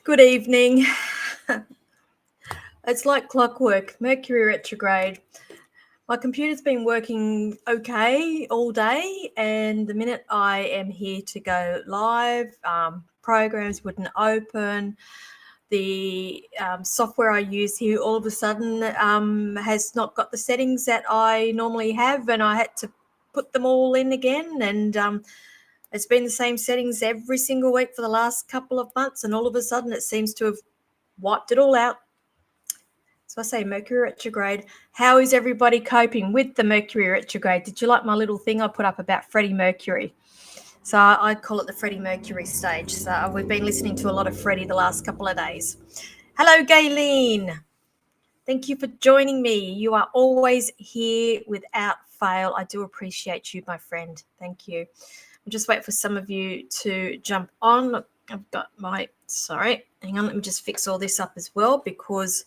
Good evening. It's like clockwork, Mercury retrograde. My computer's been working okay all day, and the minute I am here to go live, programs wouldn't open. The software I use here all of a sudden has not got the settings that I normally have, and I had to put them all in again. And it's been the same settings every single week for the last couple of months, and all of a sudden it seems to have wiped it all out. So I say Mercury retrograde. How is everybody coping with the Mercury retrograde? Did you like my little thing I put up about Freddie Mercury? So I call it the Freddie Mercury stage. So we've been listening to a lot of Freddie the last couple of days. Hello, Gayleen. Thank you for joining me. You are always here without fail. I do appreciate you, my friend. Thank you. I'm just waiting for some of you to jump on. I've got hang on, let me just fix all this up as well, because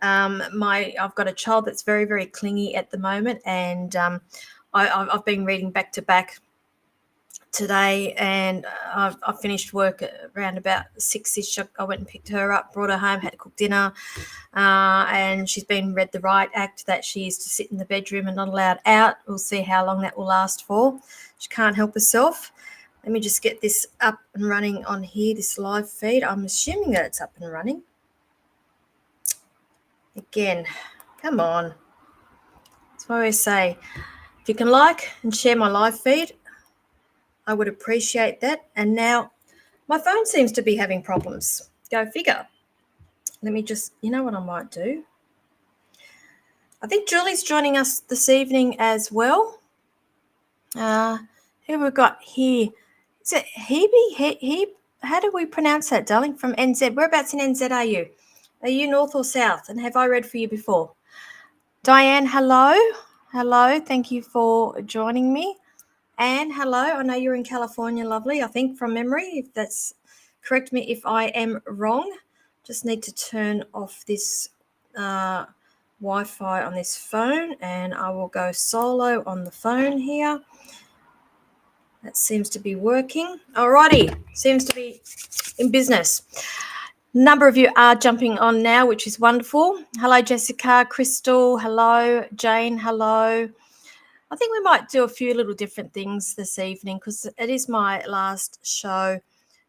I've got a child that's very, very clingy at the moment, and I've been reading back to back today, and I've finished work around about 6ish. I went and picked her up, brought her home, had to cook dinner, and she's been read the right act that she is to sit in the bedroom and not allowed out. We'll see how long that will last for. She can't help herself. Let me just get this up and running on here, this live feed. I'm assuming that it's up and running. Again, come on. That's why I say, if you can like and share my live feed, I would appreciate that. And now my phone seems to be having problems. Go figure. Let me just, you know what I might do? I think Julie's joining us this evening as well. Who we've got here? Is it Hebe? How do we pronounce that, darling? From NZ. Whereabouts in NZ are you? Are you north or south? And have I read for you before? Diane, hello. Hello. Thank you for joining me. Anne, hello. I know you're in California, lovely, I think, from memory. If that's correct me if I am wrong. Just need to turn off this Wi-Fi on this phone, and I will go solo on the phone here. That seems to be working. Alrighty, seems to be in business. Number of you are jumping on now, which is wonderful. Hello, Jessica, Crystal, hello, Jane, hello. I think we might do a few little different things this evening, because it is my last show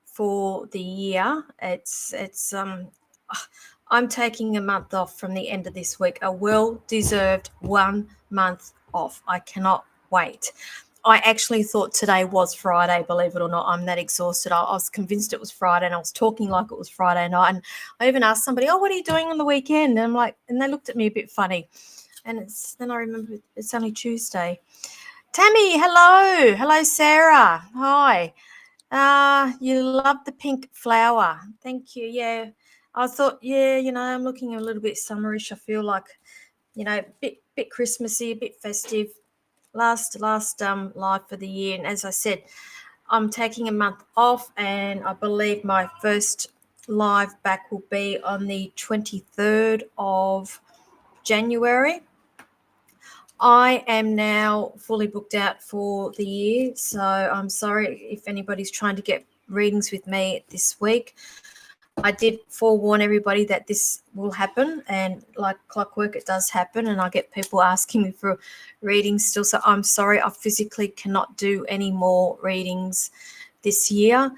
for the year. I'm taking a month off from the end of this week, a well-deserved 1 month off. I cannot wait. I actually thought today was Friday, believe it or not. I'm that exhausted. I was convinced it was Friday, and I was talking like it was Friday night. And I even asked somebody, what are you doing on the weekend? And I'm like, and they looked at me a bit funny. And then I remember it's only Tuesday. Tammy, hello. Hello, Sarah. Hi. You love the pink flower. Thank you. Yeah. I thought, I'm looking a little bit summerish. I feel like, a bit Christmassy, a bit festive. Last live for the year. And as I said, I'm taking a month off, and I believe my first live back will be on the 23rd of January. I am now fully booked out for the year, so I'm sorry if anybody's trying to get readings with me this week. I did forewarn everybody that this will happen, and like clockwork, it does happen, and I get people asking me for readings still. So I'm sorry, I physically cannot do any more readings this year.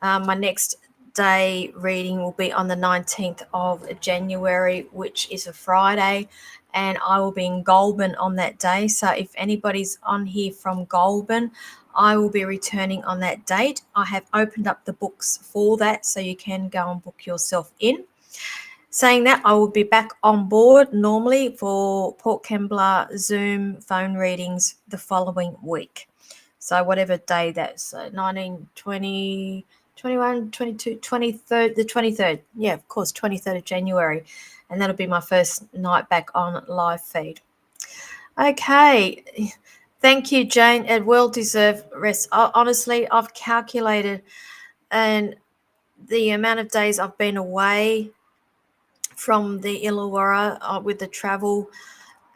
My next day reading will be on the 19th of January, which is a Friday, and I will be in Goulburn on that day. So if anybody's on here from Goulburn, I will be returning on that date. I have opened up the books for that, so you can go and book yourself in. Saying that, I will be back on board normally for Port Kembla Zoom phone readings the following week. So whatever day that's 19, 20, 21, 22, 23rd, the 23rd. Yeah, of course, 23rd of January. And that'll be my first night back on live feed. Okay. Thank you, Jane. A well-deserved rest. Honestly, I've calculated, and the amount of days I've been away from the Illawarra with the travel,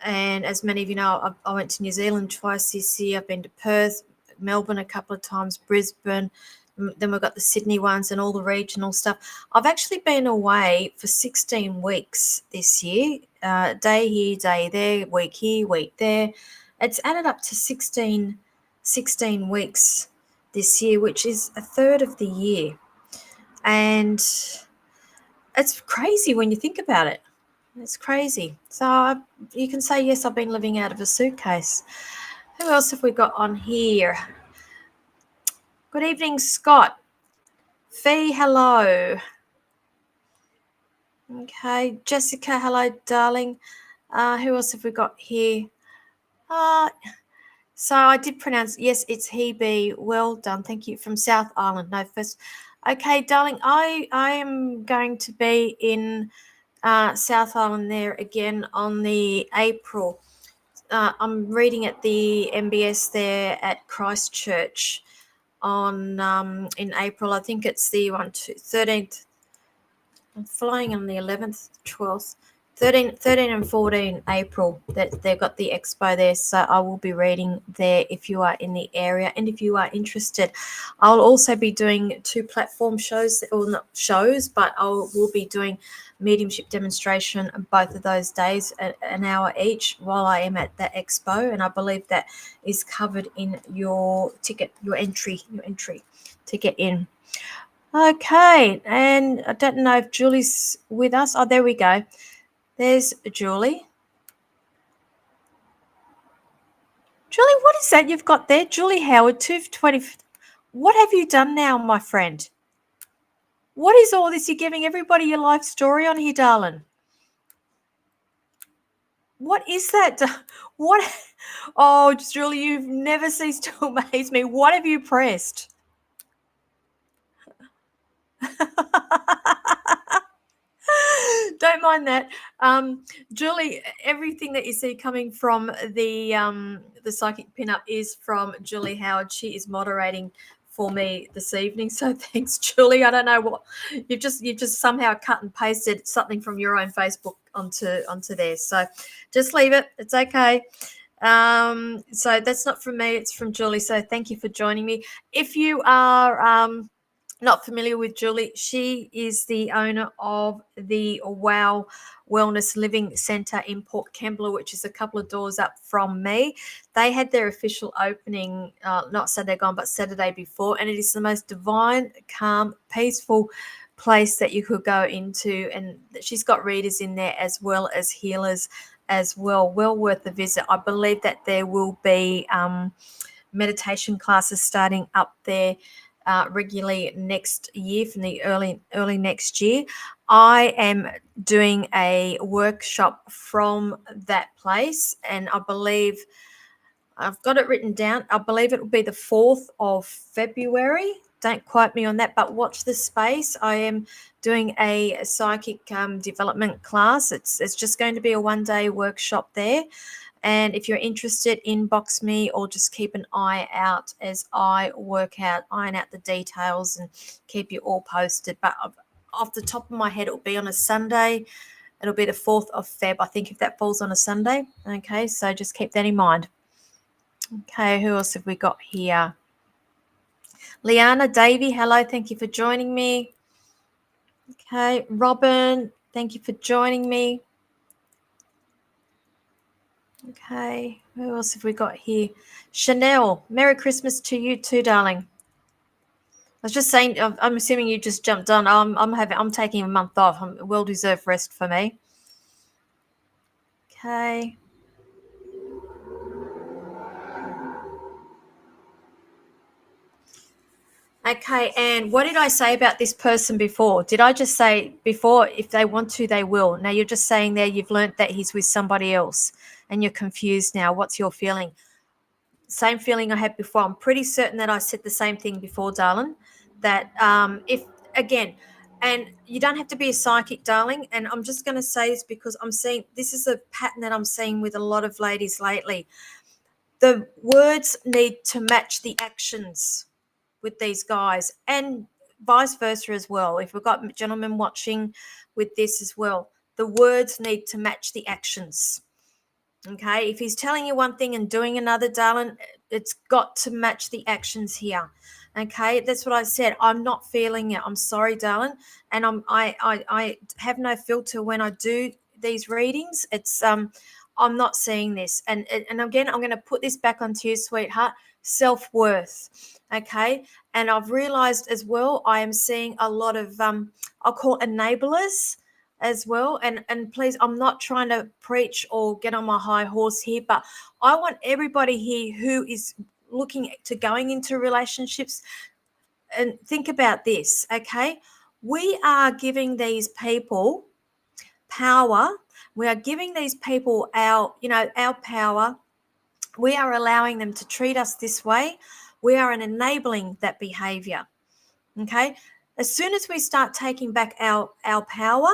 and as many of you know, I went to New Zealand twice this year. I've been to Perth, Melbourne a couple of times, Brisbane, Then we've got the Sydney ones and all the regional stuff. I've actually been away for 16 weeks this year. Day here, day there, week here, week there. It's added up to 16 weeks this year, which is a third of the year. And it's crazy when you think about it. It's crazy. So you can say, yes, I've been living out of a suitcase. Who else have we got on here? Good evening, Scott. Fee, hello. Okay, Jessica, hello, darling. Who else have we got here? So I did pronounce, yes, it's Hebe. Well done. Thank you. From South Island. No, first. Okay, darling, I am going to be in South Island there again on the April. I'm reading at the MBS there at Christchurch on in April. I think it's the 13th. I'm flying on the 11th, 12th, 13 and 14 April that they've got the expo there. So I will be reading there if you are in the area and if you are interested. I'll also be doing 2 platform shows, or not shows, but I will be doing mediumship demonstration both of those days at an hour each while I am at that expo. And I believe that is covered in your ticket, your entry to get in. Okay, and I don't know if Julie's with us. Oh, there we go. There's Julie. Julie, what is that you've got there? Julie Howard, 220. What have you done now, my friend? What is all this? You're giving everybody your life story on here, darling. What is that? What? Oh, Julie, you've never ceased to amaze me. What have you pressed? Don't mind that. Julie, everything that you see coming from the psychic pinup is from Julie Howard. She is moderating for me this evening. So thanks, Julie. I don't know what you've just somehow cut and pasted something from your own Facebook onto there. So just leave it. It's okay. So that's not from me, it's from Julie. So thank you for joining me. If you are not familiar with Julie, she is the owner of the Wow Wellness Living Centre in Port Kembla, which is a couple of doors up from me. They had their official opening, not Saturday gone, but Saturday before, and it is the most divine, calm, peaceful place that you could go into. And she's got readers in there as well as healers as well. Well worth the visit. I believe that there will be meditation classes starting up there regularly next year, from the early next year. I am doing a workshop from that place, and I believe I've got it written down. I believe it will be the 4th of February. Don't quote me on that, but watch the space. I am doing a psychic development class. It's just going to be a one-day workshop there. And if you're interested, inbox me or just keep an eye out as I iron out the details and keep you all posted. But off the top of my head, it'll be on a Sunday. It'll be the 4th of Feb, I think, if that falls on a Sunday. Okay, so just keep that in mind. Okay, who else have we got here? Liana Davey, hello, thank you for joining me. Okay, Robin, thank you for joining me. Okay, who else have we got here? Chanel, Merry Christmas to you too, darling. I was just saying, I'm assuming you just jumped on. I'm taking a month off. A well-deserved rest for me. Okay. Okay, and what did I say about this person before? Did I just say before, if they want to, they will? Now you're just saying there you've learnt that he's with somebody else and you're confused now. What's your feeling? Same feeling I had before. I'm pretty certain that I said the same thing before, darling, that if, again, and you don't have to be a psychic, darling, and I'm just going to say this because I'm seeing, this is a pattern that I'm seeing with a lot of ladies lately. The words need to match the actions with these guys, and vice versa as well. If we've got gentlemen watching with this as well, the words need to match the actions. Okay, if he's telling you one thing and doing another, darling, it's got to match the actions here. Okay, that's what I said. I'm not feeling it. I'm sorry, darling, and I have no filter when I do these readings. It's I'm not seeing this, and again, I'm going to put this back onto you, sweetheart. Self-worth, okay, and I've realized as well. I am seeing a lot of I'll call enablers as well, and please, I'm not trying to preach or get on my high horse here, but I want everybody here who is looking to going into relationships, and think about this, okay? We are giving these people power. We are giving these people our power. We are allowing them to treat us this way. We are enabling that behavior. Okay? As soon as we start taking back our power,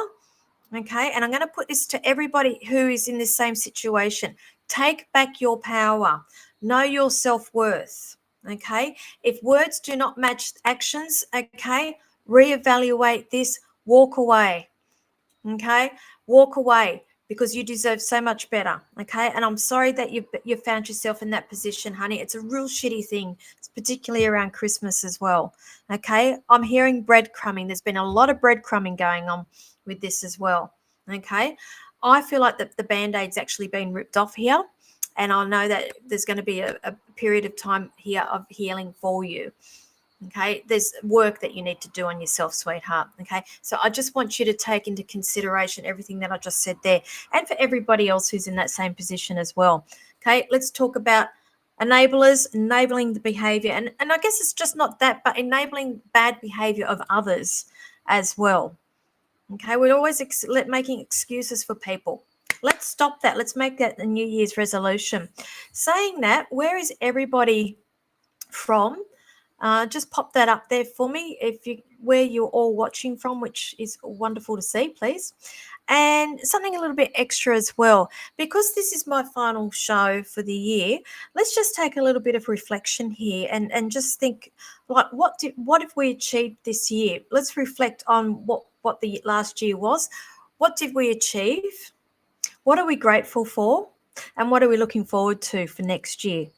okay, and I'm going to put this to everybody who is in the same situation. Take back your power. Know your self-worth. Okay. If words do not match actions, okay, reevaluate this, walk away. Okay. Walk away because you deserve so much better. Okay. And I'm sorry that you found yourself in that position, honey. It's a real shitty thing, it's particularly around Christmas as well. Okay. I'm hearing breadcrumbing. There's been a lot of breadcrumbing going on with this as well. Okay. I feel like the band-aid's actually been ripped off here. And I know that there's going to be a period of time here of healing for you. Okay, there's work that you need to do on yourself, sweetheart. Okay, so I just want you to take into consideration everything that I just said there, and for everybody else who's in that same position as well. Okay, let's talk about enablers, enabling the behavior, and I guess it's just not that, but enabling bad behavior of others as well. Okay, we're always making excuses for people. Let's stop that. Let's make that the New Year's resolution. Saying that, where is everybody from? Just pop that up there for me where you're all watching from, which is wonderful to see, please. And something a little bit extra as well, because this is my final show for the year. Let's just take a little bit of reflection here and just think, like, what have we achieved this year? Let's reflect on what the last year was. What did we achieve? What are we grateful for? And what are we looking forward to for next year?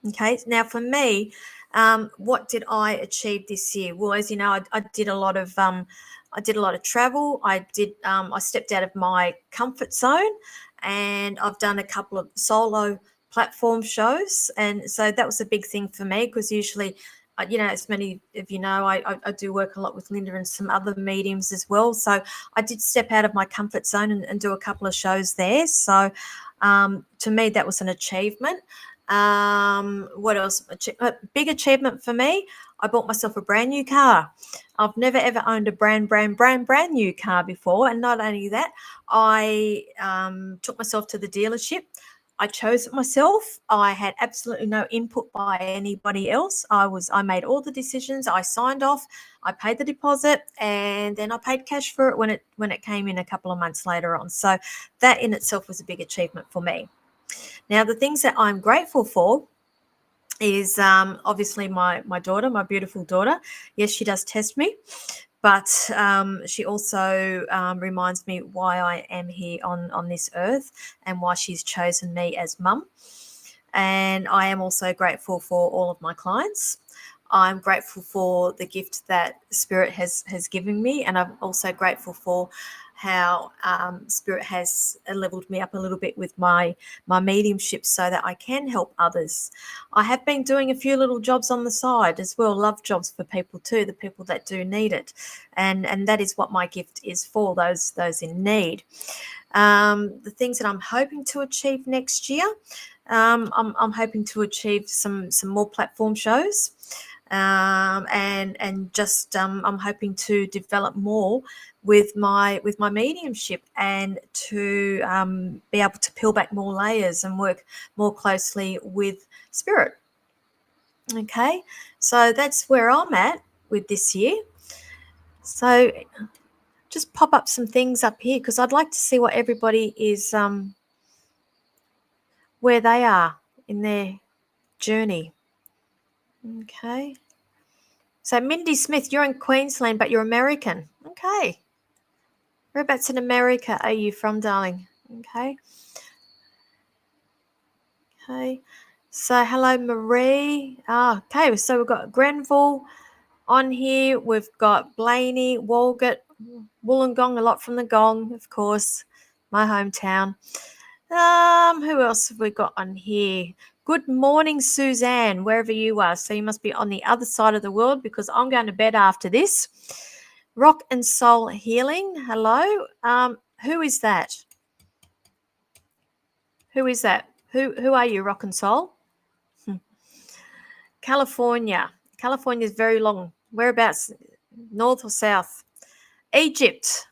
Okay, now for me, what did I achieve this year? Well, as you know, I did a lot of travel. I stepped out of my comfort zone, and I've done a couple of solo platform shows, and so that was a big thing for me because usually, as many of you know, I do work a lot with Linda and some other mediums as well. So I did step out of my comfort zone and do a couple of shows there. So to me, that was an achievement. What else? A big achievement for me, I bought myself a brand new car. I've never ever owned a brand new car before. And not only that, I took myself to the dealership. I chose it myself. I had absolutely no input by anybody else. I made all the decisions. I signed off. I paid the deposit, and then I paid cash for it when it came in a couple of months later on. So that in itself was a big achievement for me. Now, the things that I'm grateful for is obviously my daughter, my beautiful daughter. Yes, she does test me, but she also reminds me why I am here on this earth and why she's chosen me as mum. And I am also grateful for all of my clients. I'm grateful for the gift that Spirit has given me, and I'm also grateful for how Spirit has leveled me up a little bit with my mediumship so that I can help others. I have been doing a few little jobs on the side as well, love jobs for people too, the people that do need it, and that is what my gift is for, those in need. The things that I'm hoping to achieve next year, I'm hoping to achieve some more platform shows. And just I'm hoping to develop more with my mediumship and to be able to peel back more layers and work more closely with Spirit. Okay, so that's where I'm at with this year. So just pop up some things up here because I'd like to see what everybody is where they are in their journey. Okay. So Mindy Smith, you're in Queensland, but you're American. Okay. Whereabouts in America are you from, darling? Okay. Okay. So hello, Marie. Okay, so we've got Grenville on here. We've got Blaney, Walgett, Wollongong, a lot from the Gong, of course, my hometown. Who else have we got on here? Good morning, Suzanne, wherever you are. So you must be on the other side of the world because I'm going to bed after this. Rock and Soul Healing. Hello. Who is that? Who is that? Who are you, Rock and Soul? California. California is very long. Whereabouts? North or south? Egypt.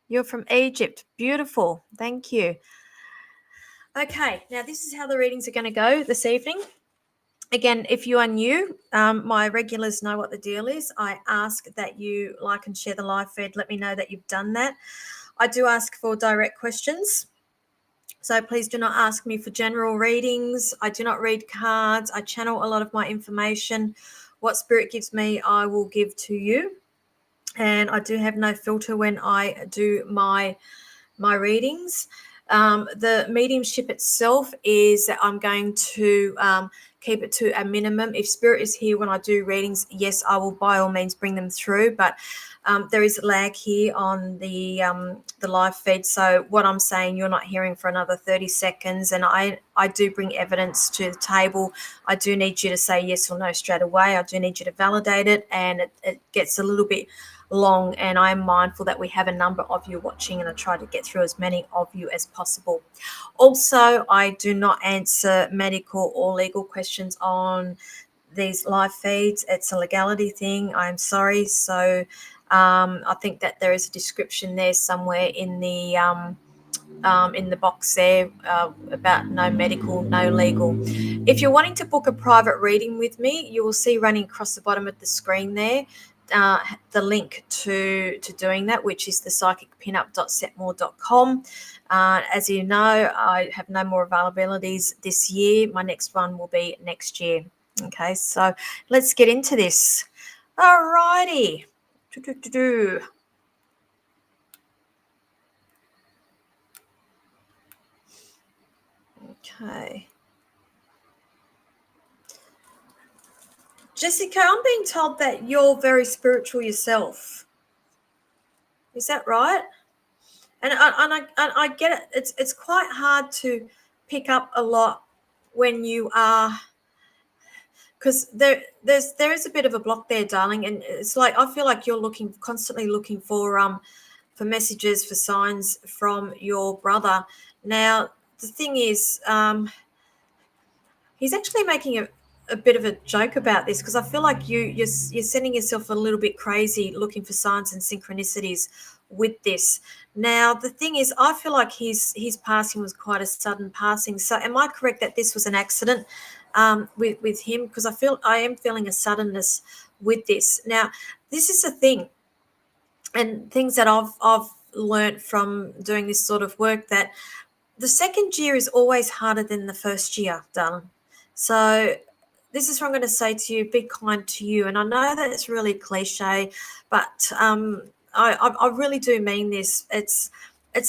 You're from Egypt. Beautiful. Thank you. Okay, now this is how the readings are going to go this evening. Again, if you are new, my regulars know what the deal is. I ask that you like and share the live feed. Let me know that you've done that. I do ask for direct questions. So please do not ask me for general readings. I do not read cards. I channel a lot of my information. What Spirit gives me, I will give to you. And I do have no filter when I do my readings. The mediumship itself is that I'm going to keep it to a minimum. If Spirit is here when I do readings, yes, I will by all means bring them through, but there is lag here on the live feed. So what I'm saying, you're not hearing for another 30 seconds. And I do bring evidence to the table. I do need you to say yes or no straight away. I do need you to validate it. And it gets a little bit long, and I'm mindful that we have a number of you watching, and I try to get through as many of you as possible. Also, I do not answer medical or legal questions on these live feeds. It's a legality thing. I'm sorry. So I think that there is a description there somewhere in the box there about no medical, no legal. If you're wanting to book a private reading with me, you will see running across the bottom of the screen there the link to doing that, which is the psychicpinup.setmore.com. As you know, I have no more availabilities this year. My next one will be next year. Okay, so let's get into this. All righty. Okay. Jessica, I'm being told that you're very spiritual yourself. Is that right? And I get it. It's quite hard to pick up a lot when you are, because there is a bit of a block there, darling. And it's like I feel like you're constantly looking for messages, for signs from your brother. Now the thing is, he's actually making a bit of a joke about this, because I feel like you're sending yourself a little bit crazy looking for signs and synchronicities with this. Now the thing is, I feel like his passing was quite a sudden passing. So am I correct that this was an accident with him? Because I am feeling a suddenness with this. Now this is the thing, and things that I've learned from doing this sort of work, that the second year is always harder than the first year, darling. So this is what I'm going to say to you: be kind to you. And I know that it's really cliche, but I really do mean this. It's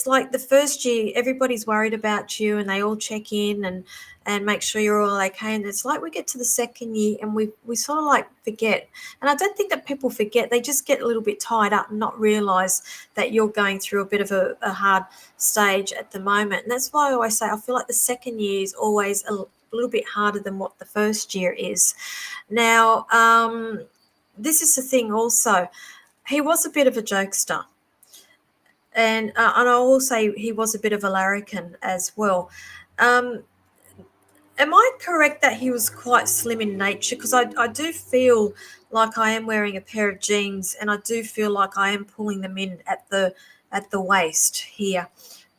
like the first year, everybody's worried about you, and they all check in and make sure you're all okay. And it's like we get to the second year and we sort of like forget. And I don't think that people forget. They just get a little bit tied up and not realise that you're going through a bit of a hard stage at the moment. And that's why I always say I feel like the second year is always a little bit harder than what the first year is. Now, this is the thing also. He was a bit of a jokester. And I will say he was a bit of a larrikin as well. Am I correct that he was quite slim in nature? Because I do feel like I am wearing a pair of jeans, and I do feel like I am pulling them in at the waist here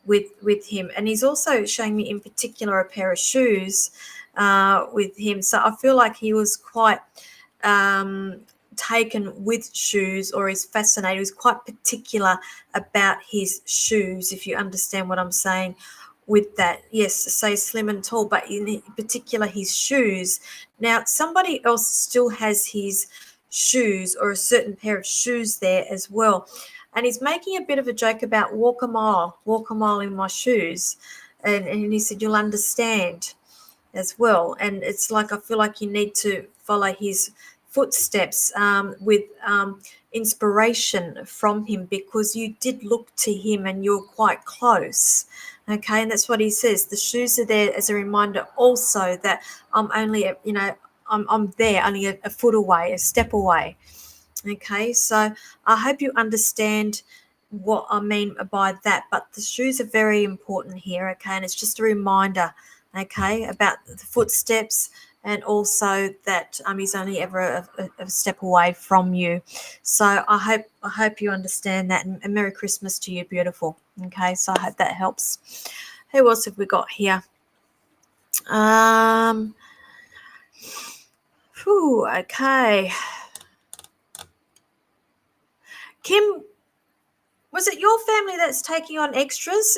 with him. And he's also showing me in particular a pair of shoes with him. So I feel like he was quite taken with shoes, or is fascinated. He's quite particular about his shoes, if you understand what I'm saying with that. Yes, say slim and tall, but in particular his shoes. Now somebody else still has his shoes, or a certain pair of shoes there as well, and he's making a bit of a joke about walk a mile in my shoes, and he said you'll understand. as well. And it's like I feel like you need to follow his footsteps with inspiration from him, because you did look to him and you're quite close. Okay, and that's what he says. The shoes are there as a reminder also that I'm only, I'm there only a foot away, a step away. Okay, so I hope you understand what I mean by that. But the shoes are very important here, okay, and it's just a reminder, okay, about the footsteps, and also that he's only ever a step away from you. So I hope you understand that, and Merry Christmas to you, beautiful. Okay, so I hope that helps. Who else have we got here? Okay. Kim, was it your family that's taking on extras?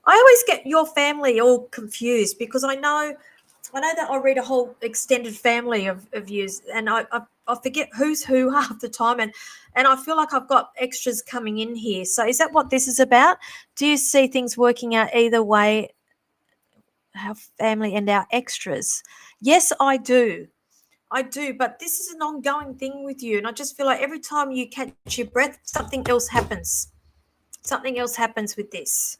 I always get your family all confused, because I know that I read a whole extended family of yous, and I forget who's who half the time, and I feel like I've got extras coming in here. So is that what this is about? Do you see things working out either way, our family and our extras? Yes, I do. I do, but this is an ongoing thing with you, and I just feel like every time you catch your breath, something else happens. Something else happens with this.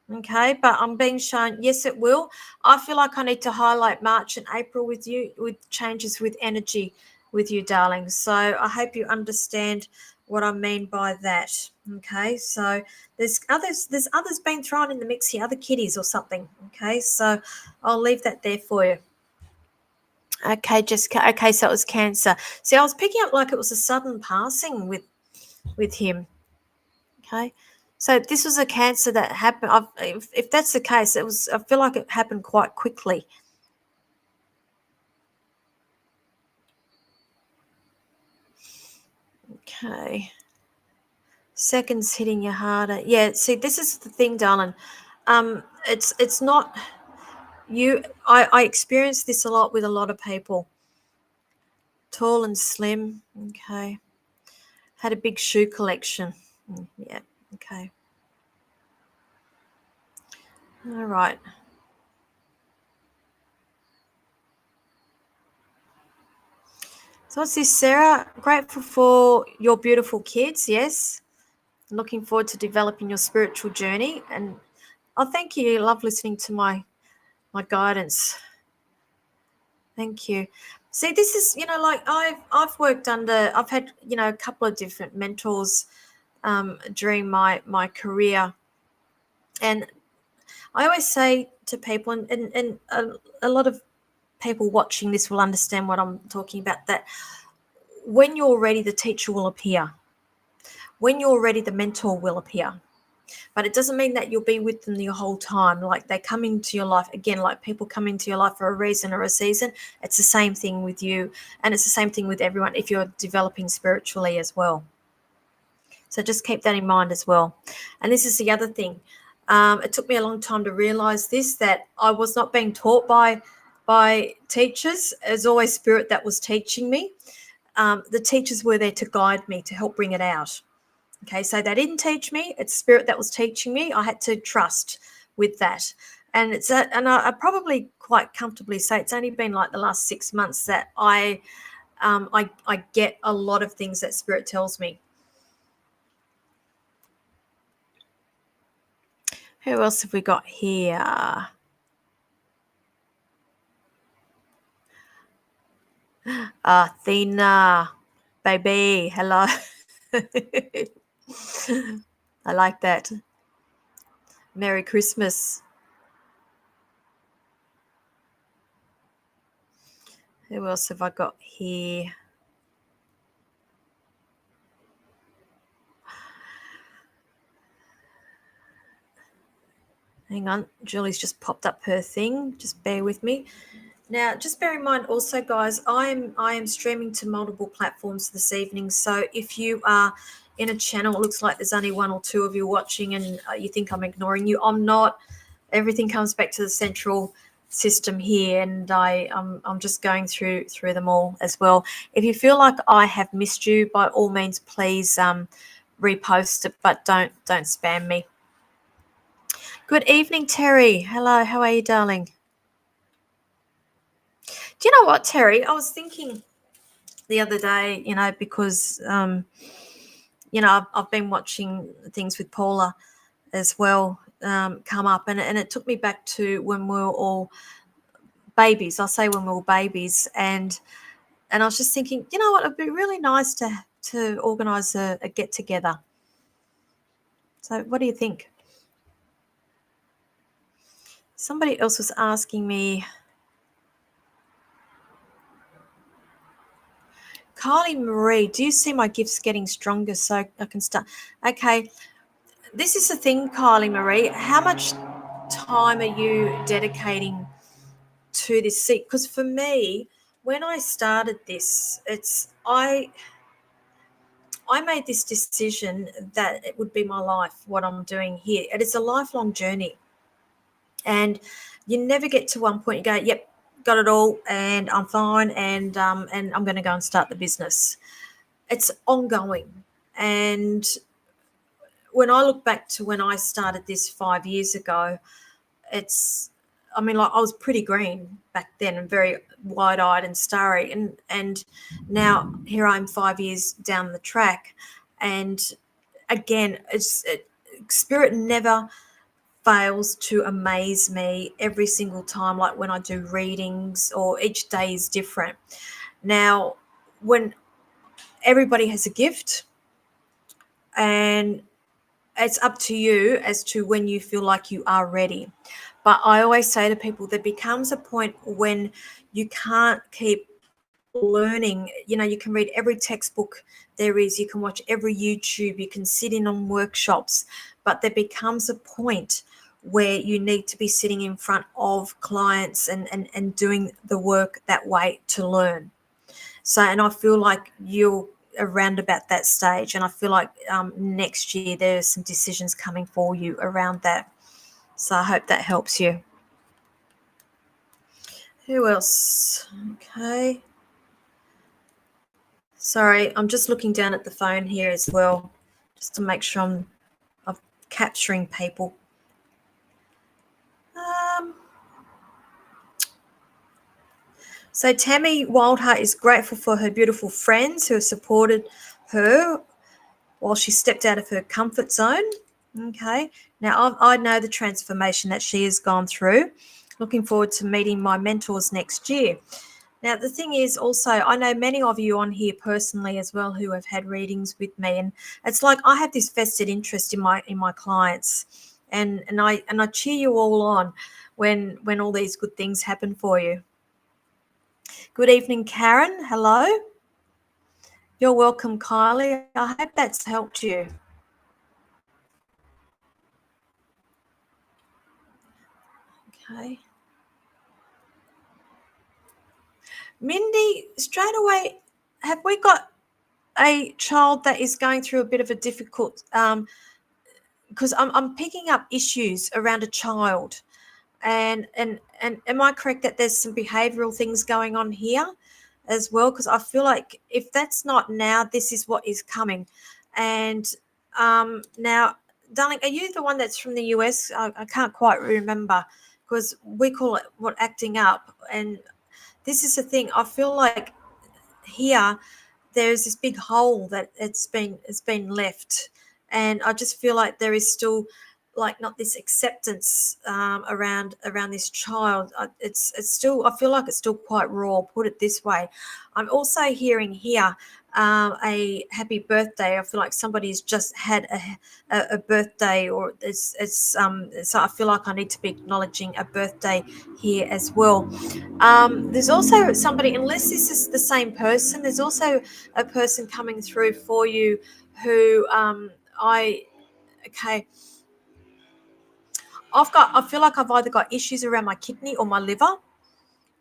Okay, but I'm being shown, yes, it will. I feel like I need to highlight March and April with you, with changes with energy with you, darling. So I hope you understand what I mean by that. Okay, so there's others being thrown in the mix here, other kiddies or something. Okay, so I'll leave that there for you. Okay, Jessica. Okay, so it was Cancer. See, I was picking up like it was a sudden passing with him. Okay. So this was a Cancer that happened. If that's the case, I feel like it happened quite quickly. Okay. Seconds hitting you harder. Yeah, see, this is the thing, darling. It's not you. I experience this a lot with a lot of people. Tall and slim. Okay. Had a big shoe collection. Yeah. Okay. All right. So what's this, Sarah? Grateful for your beautiful kids, yes. Looking forward to developing your spiritual journey. And thank you. Love listening to my guidance. Thank you. See, this is, like I've worked under, I've had, a couple of different mentors during my career. And I always say to people, and a lot of people watching this will understand what I'm talking about, that when you're ready, the teacher will appear. When you're ready, the mentor will appear. But it doesn't mean that you'll be with them the whole time. Like, they come into your life, again, like people come into your life for a reason or a season. It's the same thing with you. And it's the same thing with everyone if you're developing spiritually as well. So just keep that in mind as well. And this is the other thing. It took me a long time to realize this, that I was not being taught by teachers. It was always spirit that was teaching me. The teachers were there to guide me, to help bring it out. Okay, so they didn't teach me. It's spirit that was teaching me. I had to trust with that. And I probably quite comfortably say it's only been like the last 6 months that I get a lot of things that spirit tells me. Who else have we got here? Athena, baby, hello. I like that. Merry Christmas. Who else have I got here? Hang on, Julie's just popped up her thing. Just bear with me. Now, just bear in mind also, guys, I am streaming to multiple platforms this evening. So if you are in a channel, it looks like there's only one or two of you watching, and you think I'm ignoring you. I'm not. Everything comes back to the central system here, and I'm just going through them all as well. If you feel like I have missed you, by all means, please repost it, but don't spam me. Good evening, Terry. Hello, how are you, darling? Do you know what, Terry? I was thinking the other day, because I've been watching things with Paula as well come up, and it took me back to when we were all babies. I'll say when we were babies, and I was just thinking, you know what, it'd be really nice to organise a get together. So, what do you think? Somebody else was asking me. Kylie Marie, do you see my gifts getting stronger so I can start? Okay, this is the thing, Kylie Marie. How much time are you dedicating to this seat? Because for me, when I started this, I made this decision that it would be my life, what I'm doing here. It is a lifelong journey. And you never get to one point you go, yep, got it all, and I'm fine, and I'm going to go and start the business. It's ongoing. And when I look back to when I started this 5 years ago, I was pretty green back then and very wide-eyed and starry, and now here I'm 5 years down the track, and again, spirit never fails to amaze me every single time, like when I do readings, or each day is different. Now, when everybody has a gift, and it's up to you as to when you feel like you are ready. But I always say to people, there becomes a point when you can't keep learning. You can read every textbook there is, you can watch every YouTube, you can sit in on workshops, but there becomes a point where you need to be sitting in front of clients and doing the work that way to learn. So, and I feel like you're around about that stage, and I feel like next year there's some decisions coming for you around that. So I hope that helps you. Who else? Okay. Sorry, I'm just looking down at the phone here as well, just to make sure I'm capturing people. So Tammy Wildheart is grateful for her beautiful friends who have supported her while she stepped out of her comfort zone. Okay. Now, I know the transformation that she has gone through. Looking forward to meeting my mentors next year. Now, the thing is also, I know many of you on here personally as well who have had readings with me, and it's like I have this vested interest in my clients, and I cheer you all on when all these good things happen for you. Good evening, Karen. Hello. You're welcome, Kylie. I hope that's helped you. Okay. Mindy, straight away, have we got a child that is going through a bit of a difficult, because I'm picking up issues around a child, and am I correct that there's some behavioural things going on here as well? Because I feel like if that's not now, this is what is coming. And now, darling, are you the one that's from the US? I can't quite remember, because we call it acting up, and this is the thing. I feel like here there's this big hole that it's been left, and I just feel like there is still like not this acceptance around this child. It's still, I feel like it's still quite raw, put it this way. I'm also hearing here a happy birthday. I feel like somebody's just had a birthday, or so I feel like I need to be acknowledging a birthday here as well. There's also somebody, unless this is the same person, there's also a person coming through for you who I feel like I've either got issues around my kidney or my liver.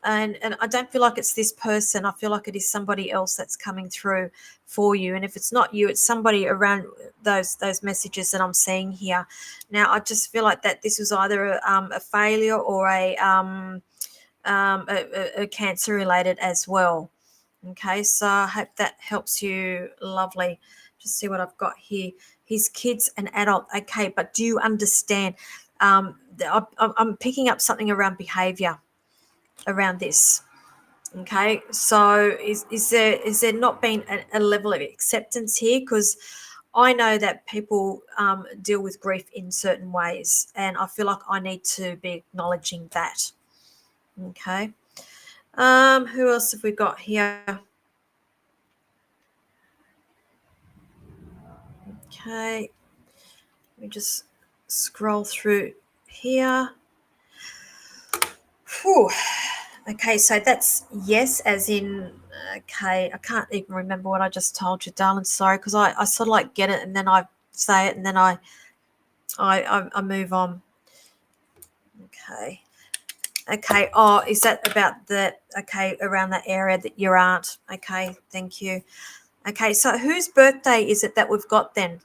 And I don't feel like it's this person. I feel like it is somebody else that's coming through for you. And if it's not you, it's somebody around those messages that I'm seeing here. Now, I just feel like that this was either a failure or a cancer related as well. Okay, so I hope that helps you. Lovely. Just see what I've got here. His kids and adult. Okay, but do you understand? I'm picking up something around behavior around this. Okay, so is there not been a level of acceptance here? Because I know that people deal with grief in certain ways, and I feel like I need to be acknowledging that. Okay. Who else have we got here? Okay, let me just scroll through here. Whew. Okay, so that's yes, as in, okay, I can't even remember what I just told you, darling. Sorry, because I sort of like get it and then I say it and then I move on. Okay. Okay. Oh, is that about the, okay, around that area that your aunt? Okay, thank you. Okay, so whose birthday is it that we've got then?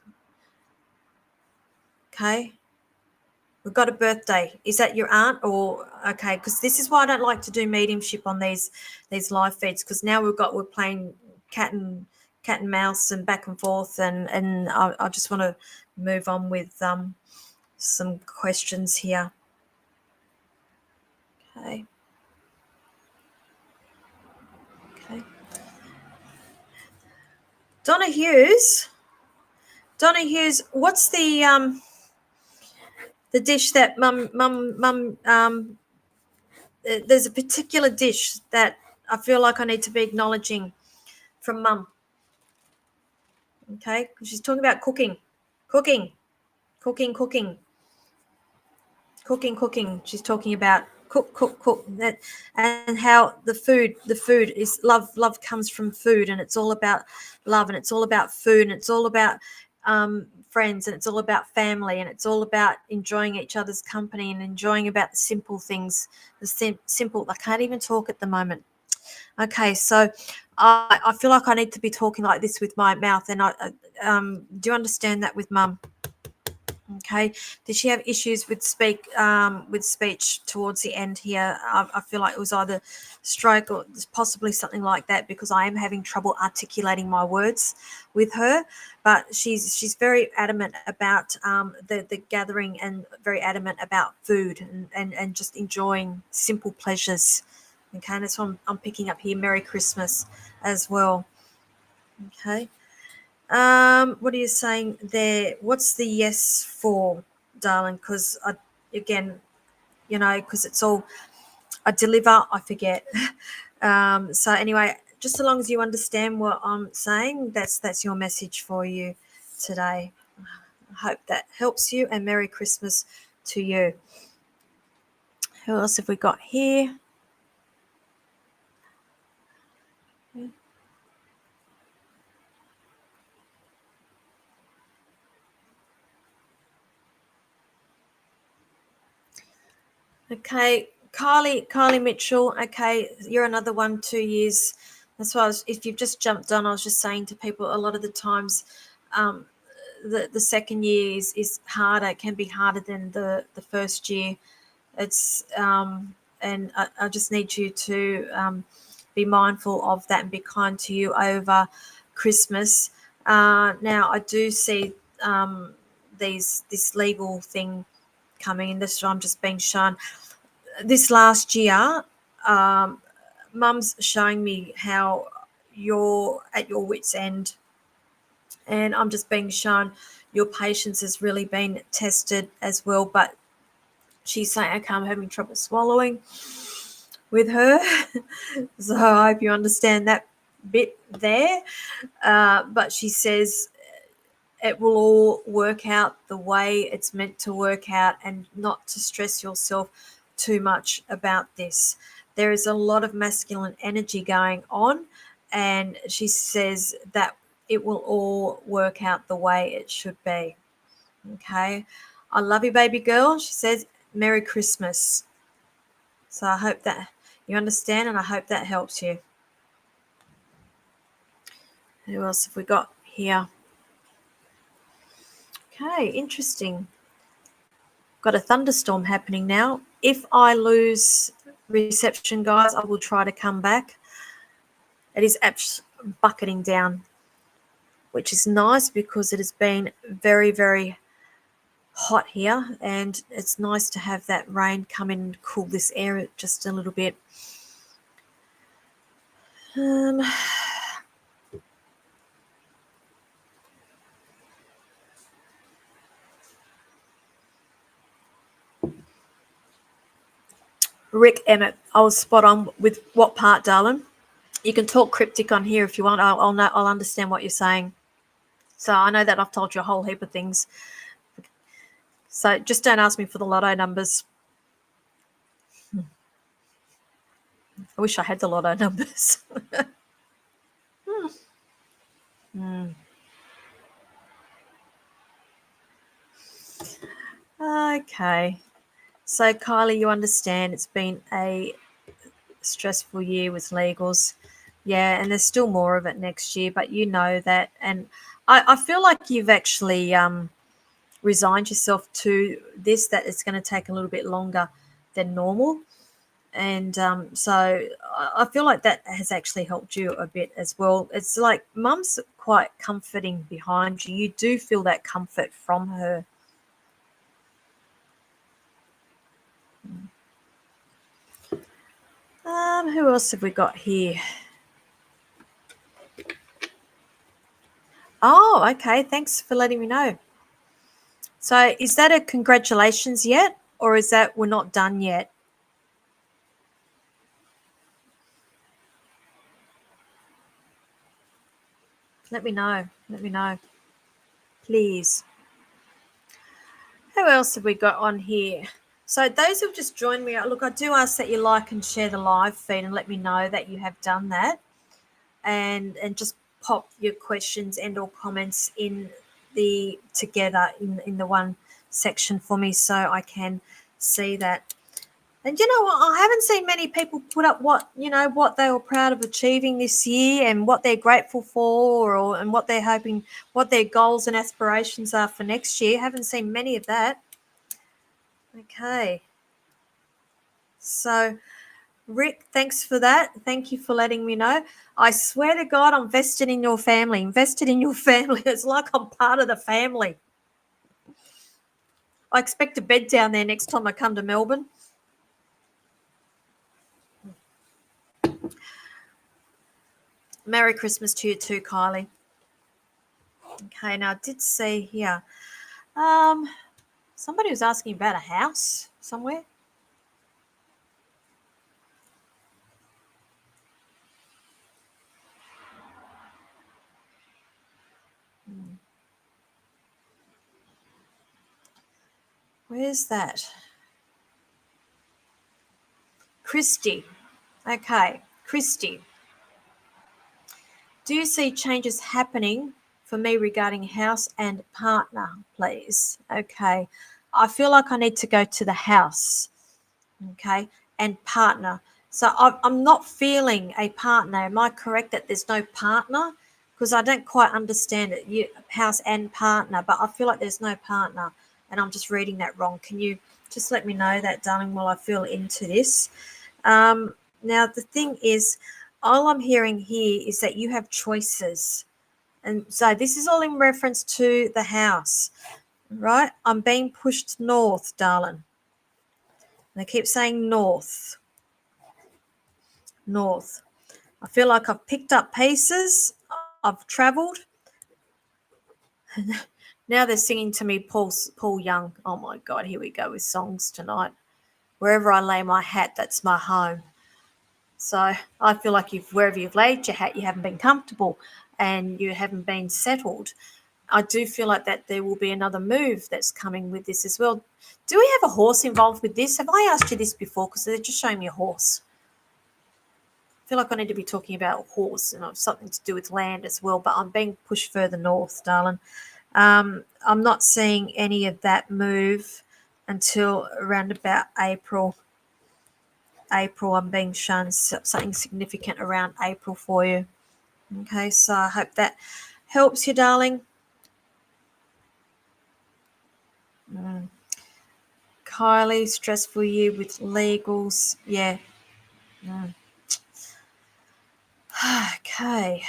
Okay. We've got a birthday. Is that your aunt or okay? Because this is why I don't like to do mediumship on these live feeds because now we're playing cat and mouse and back and forth and I just want to move on with some questions here. Okay. Okay. Donna Hughes. Donna Hughes. What's the dish that mum there's a particular dish that I feel like I need to be acknowledging from mum. Okay, because she's talking about cooking, cooking, cooking, cooking, cooking, cooking. She's talking about cook, cook, cook. That and how the food is love. Love comes from food, and it's all about love, and it's all about food, and it's all about friends, and it's all about family, and it's all about enjoying each other's company and enjoying about the simple things. The simple. I can't even talk at the moment. Okay, so I feel like I need to be talking like this with my mouth, and do you understand that with mum? Okay, did she have issues with speech towards the end here? I feel like it was either stroke or possibly something like that because I am having trouble articulating my words with her. But she's very adamant about the gathering and very adamant about food and just enjoying simple pleasures. Okay, and that's what I'm picking up here. Merry Christmas as well. Okay. What are you saying there? What's the yes for, darling? Because again, because it's all I deliver, I forget. So anyway, just so long as you understand what I'm saying, that's your message for you today. I hope that helps you, and Merry Christmas to you. Who else have we got here? Okay, Kylie Mitchell. Okay, you're another one. 2 years. That's why if you've just jumped on, I was just saying to people a lot of the times, um, the second year is harder. It can be harder than the first year. It's and I just need you to be mindful of that and be kind to you over Christmas. Now I do see this legal thing coming in. This I'm just being shown this last year, um, mum's showing me how you're at your wits' end, and I'm just being shown your patience has really been tested as well. But she's saying, okay, I'm having trouble swallowing with her. So I hope you understand that bit there. But she says it will all work out the way it's meant to work out and not to stress yourself too much about this. There is a lot of masculine energy going on, and she says that it will all work out the way it should be. Okay. I love you, baby girl. She says, Merry Christmas. So I hope that you understand and I hope that helps you. Who else have we got here? Okay, interesting. Got a thunderstorm happening now. If I lose reception, guys, I will try to come back. It is bucketing down, which is nice because it has been very, very hot here, and it's nice to have that rain come in and cool this air just a little bit. Um, Rick Emmett, I was spot on with what part, darling? You can talk cryptic on here if you want. I'll understand what you're saying. So I know that I've told you a whole heap of things. So just don't ask me for the lotto numbers. I wish I had the lotto numbers. Okay. So Kylie, you understand it's been a stressful year with legals. Yeah, and there's still more of it next year, but you know that. And I feel like you've actually resigned yourself to this, that it's going to take a little bit longer than normal. And so I feel like that has actually helped you a bit as well. It's like mum's quite comforting behind you. You do feel that comfort from her. Who else have we got here? Oh, okay. Thanks for letting me know. So is that a congratulations yet, or is that we're not done yet? Let me know. Let me know. Please. Who else have we got on here? So those who've just joined me, look, I do ask that you like and share the live feed and let me know that you have done that. And just pop your questions and or comments in the together in the one section for me so I can see that. And you know what? I haven't seen many people put up what they were proud of achieving this year and what they're grateful for, and what they're hoping, what their goals and aspirations are for next year. Haven't seen many of that. Okay. So, Rick, thanks for that. Thank you for letting me know. I swear to God, I'm vested in your family. Invested in your family. It's like I'm part of the family. I expect a bed down there next time I come to Melbourne. Merry Christmas to you too, Kylie. Okay, now I did see here. Um, Somebody was asking about a house somewhere. Where's that? Christy. Okay, Christy. Do you see changes happening for me regarding house and partner, please? Okay. I feel like I need to go to the house, okay, and partner. So I'm not feeling a partner. Am I correct that there's no partner? Because I don't quite understand it. House and partner, but I feel like there's no partner, and I'm just reading that wrong. Can you just let me know that, darling, while I feel into this? Now, the thing is, all I'm hearing here is that you have choices. And so this is all in reference to the house, right? I'm being pushed north, darling. And I keep saying north, north. I feel like I've picked up pieces. I've travelled. Now they're singing to me Paul Young. Oh my God, here we go with songs tonight. Wherever I lay my hat, that's my home. So I feel like wherever you've laid your hat, you haven't been comfortable and you haven't been settled. I do feel like that there will be another move that's coming with this as well. Do we have a horse involved with this? Have I asked you this before? Because they're just showing me a horse. I feel like I need to be talking about a horse and something to do with land as well, but I'm being pushed further north, darling. I'm not seeing any of that move until around about April. I'm being shown something significant around April for you. Okay, so I hope that helps you, darling. Kylie, stressful year with legals. Yeah. Okay.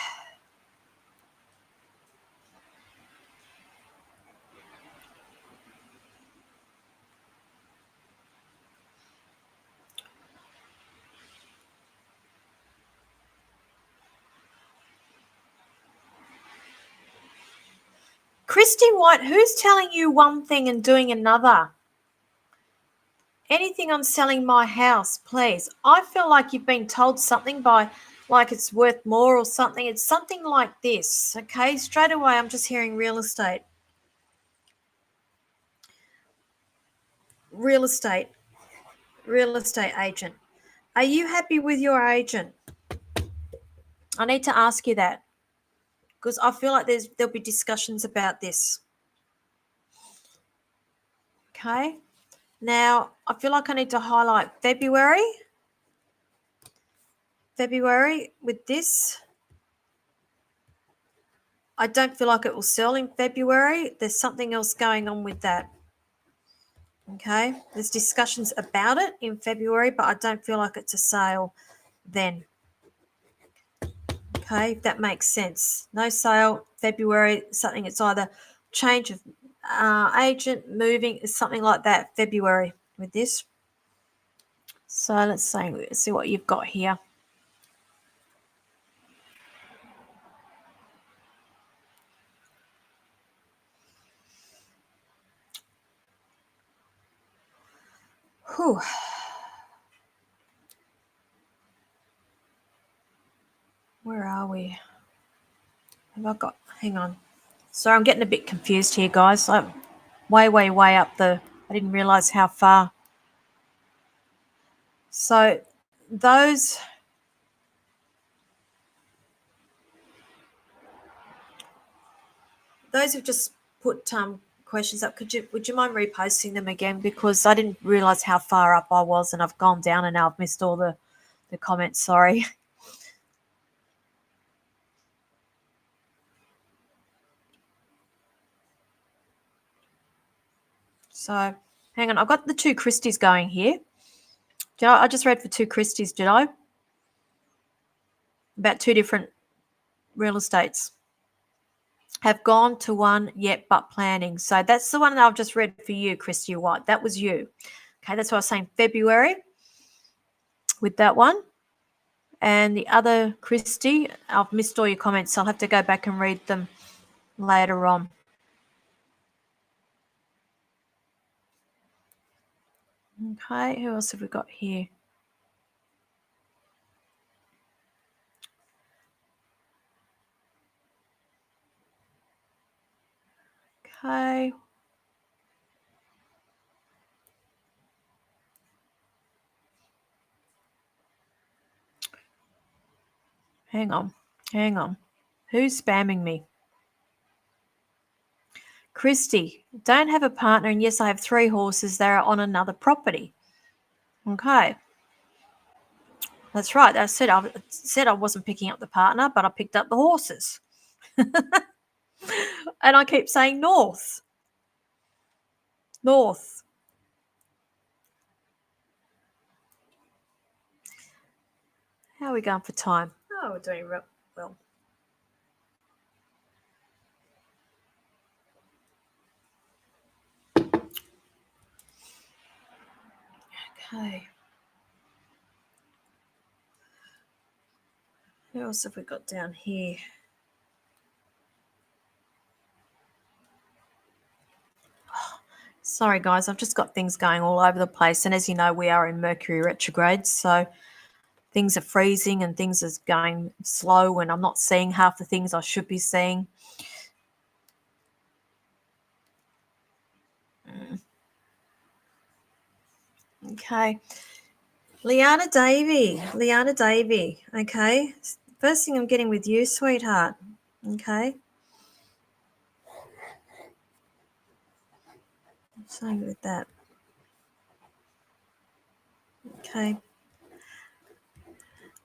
Christy White, who's telling you one thing and doing another? Anything on selling my house, please. I feel like you've been told something by, like it's worth more or something. It's something like this, okay? Straight away, I'm just hearing real estate. Real estate agent. Are you happy with your agent? I need to ask you that because I feel like there'll be discussions about this. Okay. Now, I feel like I need to highlight February with this. I don't feel like it will sell in February. There's something else going on with that. Okay. There's discussions about it in February, but I don't feel like it's a sale then. Okay, if that makes sense. No sale, February, something, it's either change of agent, moving, something like that, February with this. So let's see what you've got here. Whew. Where are we? Have I got, hang on. Sorry, I'm getting a bit confused here, guys. I'm way up I didn't realize how far. So those have just put questions up. Would you mind reposting them again? Because I didn't realize how far up I was and I've gone down and now I've missed all the comments. Sorry. So hang on, I've got the two Christies going here. I just read for two Christies, did I? About two different real estates. Have gone to one yet but planning. So that's the one that I've just read for you, Christy White. That was you. Okay, that's what I was saying, February with that one. And the other Christy, I've missed all your comments, so I'll have to go back and read them later on. Okay, who else have we got here? Okay. Hang on. Who's spamming me? Christy, don't have a partner, and yes, I have 3 horses. They are on another property. Okay. That's right. I said I wasn't picking up the partner, but I picked up the horses. And I keep saying north. North. How are we going for time? Oh, we're doing well. Okay. Who else have we got down here? Sorry, guys, I've just got things going all over the place. And as you know, we are in Mercury retrograde, so things are freezing and things are going slow and I'm not seeing half the things I should be seeing. Okay. Liana Davey. Okay. First thing I'm getting with you, sweetheart. Okay. Same with that. Okay.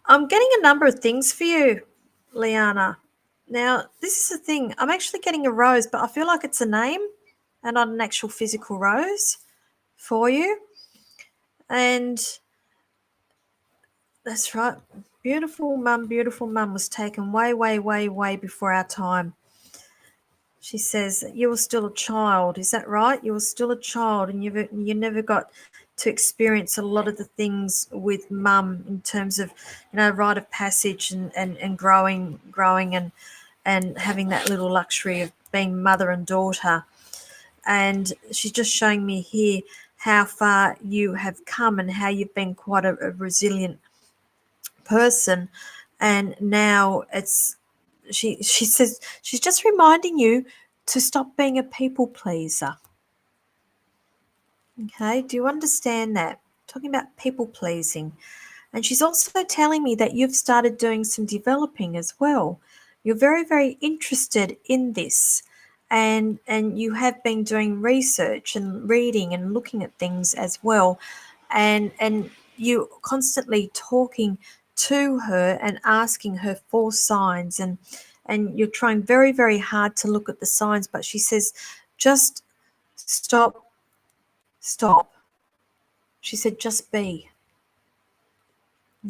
I'm getting a number of things for you, Liana. Now, this is the thing. I'm actually getting a rose, but I feel like it's a name and not an actual physical rose for you. And that's right. Beautiful mum was taken way before our time. She says, you were still a child. Is that right? You were still a child and you never got to experience a lot of the things with mum in terms of, rite of passage and growing and having that little luxury being mother and daughter. And she's just showing me here how far you have come and how you've been quite a resilient person. And now she says she's just reminding you to stop being a people pleaser. Okay, do you understand that? Talking about people pleasing. And she's also telling me that you've started doing some developing as well. You're very, very interested in this. And you have been doing research and reading and looking at things as well. And you constantly talking to her and asking her for signs, and you're trying very, very hard to look at the signs, but she says, just stop. She said, just be.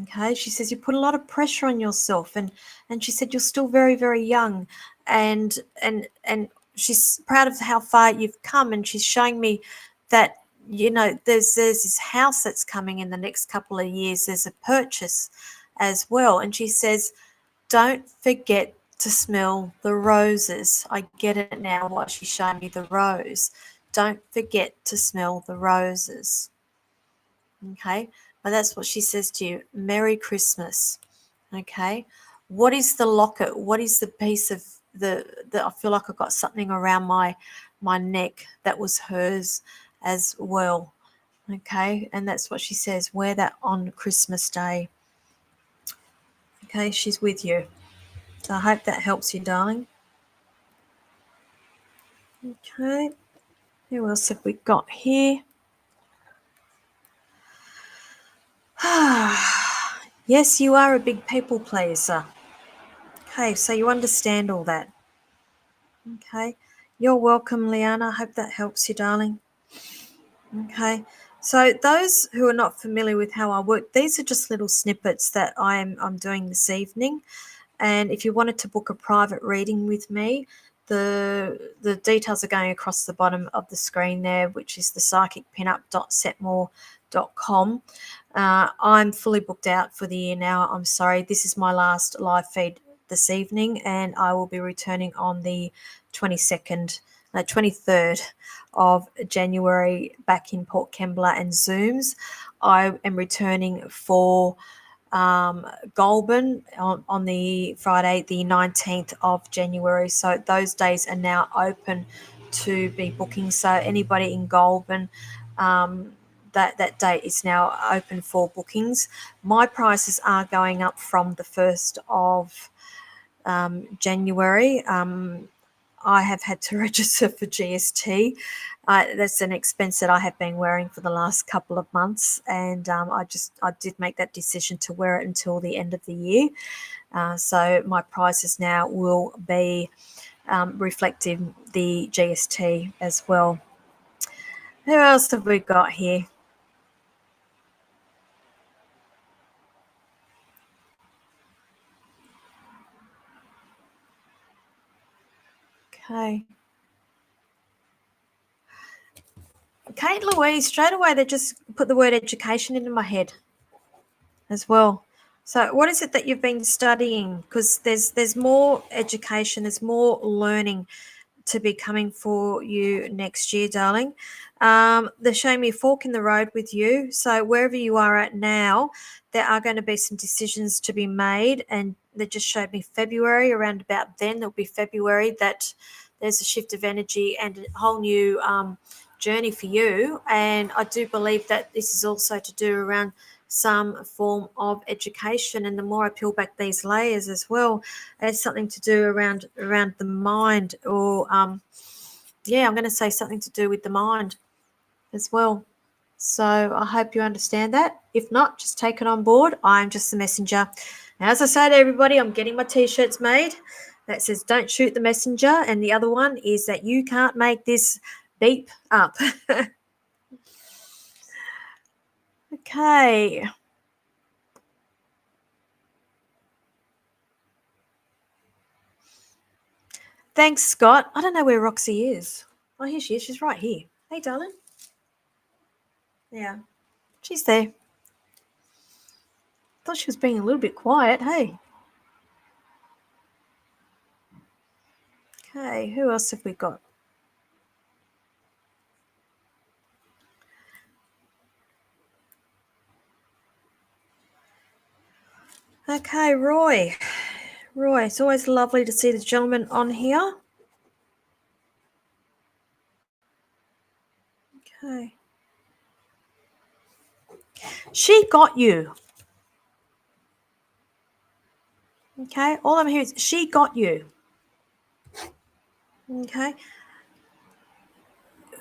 Okay, she says you put a lot of pressure on yourself, and she said you're still very, very young, and she's proud of how far you've come, and she's showing me that there's this house that's coming in the next couple of years. There's a purchase as well, and she says don't forget to smell the roses. I get it now why she's showing me the rose. Don't forget to smell the roses. Okay, but that's what she says to you. Merry Christmas. Okay, what is the locket? What is the piece of the I feel like I've got something around my neck that was hers as well. Okay, and that's what she says. Wear that on Christmas Day. Okay, she's with you. So I hope that helps you, darling. Okay, who else have we got here? Yes, you are a big people pleaser. Okay, so you understand all that. Okay, you're welcome, Liana. I hope that helps you, darling. Okay, so those who are not familiar with how I work, these are just little snippets that I'm doing this evening. And if you wanted to book a private reading with me, the details are going across the bottom of the screen there, which is the psychicpinup.setmore.com. I'm fully booked out for the year now. I'm sorry. This is my last live feed this evening, and I will be returning on the 23rd of January back in Port Kembla and Zooms. I am returning for Goulburn on the Friday, the 19th of January. So those days are now open to be booking. So anybody in Goulburn, that date is now open for bookings. My prices are going up from the 1st of January. I have had to register for GST. That's an expense that I have been wearing for the last couple of months, and I did make that decision to wear it until the end of the year. So my prices now will be reflecting the GST as well. Who else have we got here? Okay. Kate Louise, straight away they just put the word education into my head as well. So what is it that you've been studying? Because there's more education, there's more learning to be coming for you next year, darling. They're showing me a fork in the road with you. So wherever you are at now, there are going to be some decisions to be made, and they just showed me February. Around about then, there'll be February that there's a shift of energy and a whole new journey for you. And I do believe that this is also to do around some form of education, and the more I peel back these layers as well, it's something to do around the mind, or I'm going to say something to do with the mind as well. So I hope you understand that. If not, just take it on board. I'm just the messenger. As I say to everybody, I'm getting my t-shirts made that says don't shoot the messenger, and the other one is that you can't make this beep up. Okay. Thanks, Scott. I don't know where Roxy is. Oh, here she is. She's right here. Hey, darling. Yeah, she's there. Thought she was being a little bit quiet. Hey. Okay, who else have we got? Okay, Roy. Roy, it's always lovely to see the gentleman on here. Okay. She got you. Okay, all I'm hearing is she got you. Okay.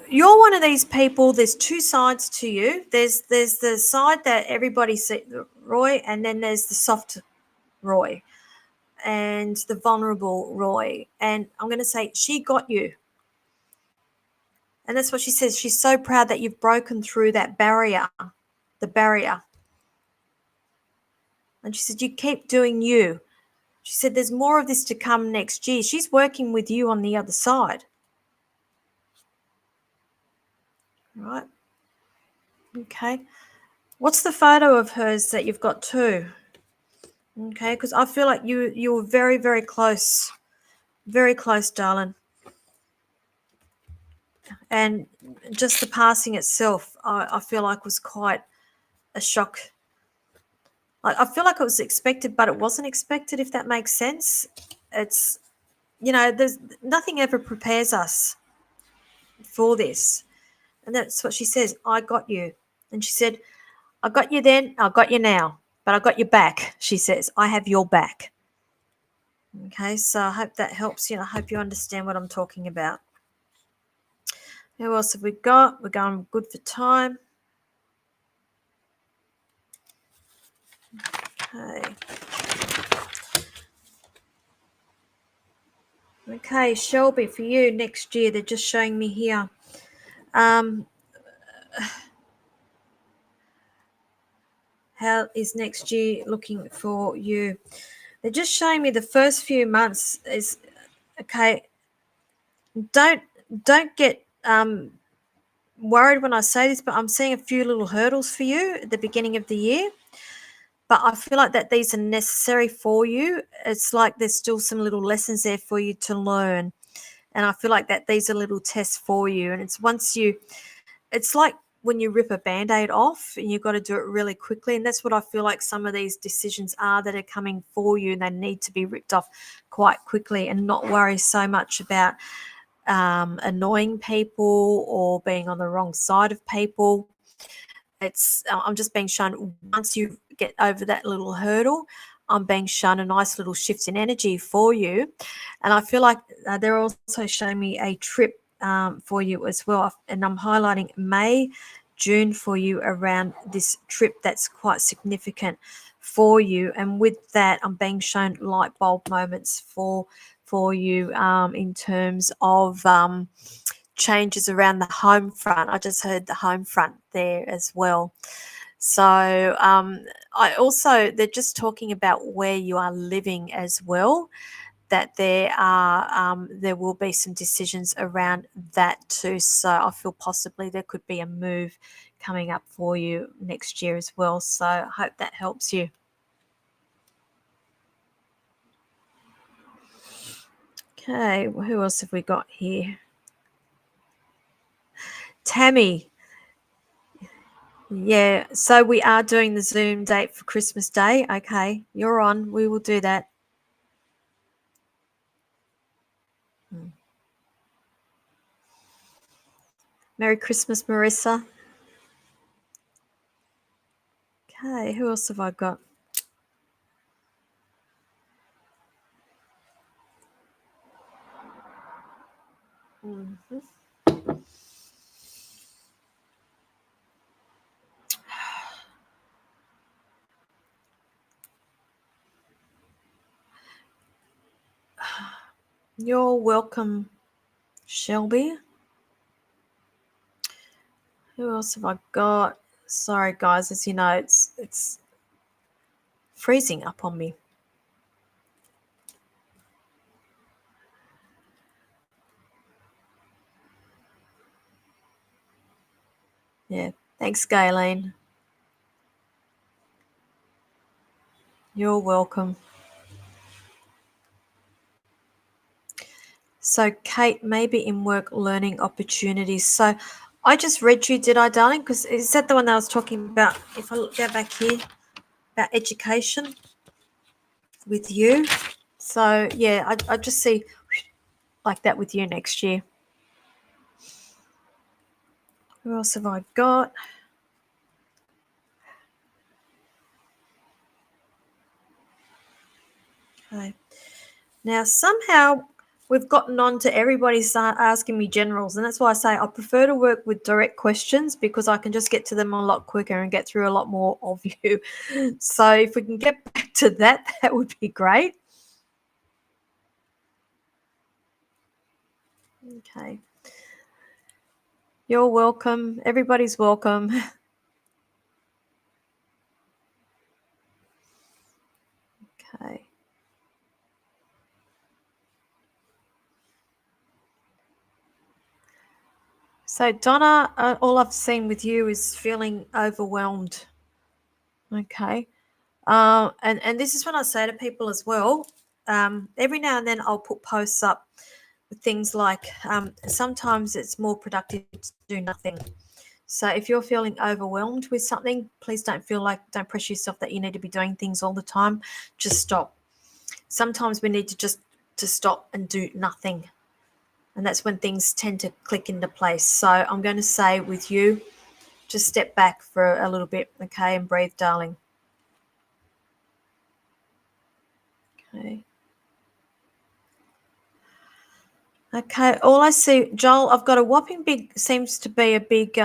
You're one of these people, there's two sides to you. There's the side that everybody sees, Roy, and then there's the soft Roy and the vulnerable Roy. And I'm going to say she got you. And that's what she says. She's so proud that you've broken through that barrier, the barrier. And she said, you keep doing you. She said, there's more of this to come next year. She's working with you on the other side. Right? Okay. What's the photo of hers that you've got too? Okay, because I feel like you were very, very close. Very close, darling. And just the passing itself, I feel like was quite a shock. I feel like it was expected, but it wasn't expected, if that makes sense. It's, there's nothing ever prepares us for this. And that's what she says, I got you. And she said, I got you then, I got you now, but I got your back, she says. I have your back. Okay, so I hope that helps you. I hope you understand what I'm talking about. Who else have we got? We're going good for time. Okay. Okay, Shelby, for you next year, they're just showing me here. How is next year looking for you? They're just showing me the first few months is okay. Don't get worried when I say this, but I'm seeing a few little hurdles for you at the beginning of the year. But I feel like that these are necessary for you. It's like there's still some little lessons there for you to learn. And I feel like that these are little tests for you. And it's like when you rip a Band-Aid off and you've got to do it really quickly. And that's what I feel like some of these decisions are that are coming for you, and they need to be ripped off quite quickly and not worry so much about annoying people or being on the wrong side of people. I'm just being shown once you get over that little hurdle, I'm being shown a nice little shift in energy for you. And I feel like they're also showing me a trip for you as well. And I'm highlighting May, June for you around this trip that's quite significant for you. And with that, I'm being shown light bulb moments for you in terms of changes around the home front. I just heard the home front there as well. So they're just talking about where you are living as well, that there will be some decisions around that too. So I feel possibly there could be a move coming up for you next year as well. So I hope that helps you. Okay, well, who else have we got here? Tammy. Yeah, so we are doing the Zoom date for Christmas Day. Okay, you're on. We will do that. Merry Christmas, Marissa. Okay, who else have I got? Mm-hmm. You're welcome, Shelby. Who else have I got? Sorry, guys, as you know, it's freezing up on me. Yeah, thanks, Gayleen. You're welcome. So Kate, maybe in work learning opportunities. So I just read you, did I, darling? Because is that the one that I was talking about? If I look down back here, about education with you. So yeah, I just see like that with you next year. Who else have I got? Okay. Now somehow we've gotten on to everybody start asking me generals, and that's why I say I prefer to work with direct questions because I can just get to them a lot quicker and get through a lot more of you. So if we can get back to that, that would be great. Okay. You're welcome. Everybody's welcome. Okay. So Donna, all I've seen with you is feeling overwhelmed. Okay. And this is what I say to people as well. Every now and then I'll put posts up with things like sometimes it's more productive to do nothing. So if you're feeling overwhelmed with something, please don't pressure yourself that you need to be doing things all the time. Just stop. Sometimes we need to stop and do nothing. And that's when things tend to click into place. So I'm going to say with you, just step back for a little bit, okay, and breathe, darling. Okay. Okay, all I see, Joel, I've got a whopping big, seems to be a big,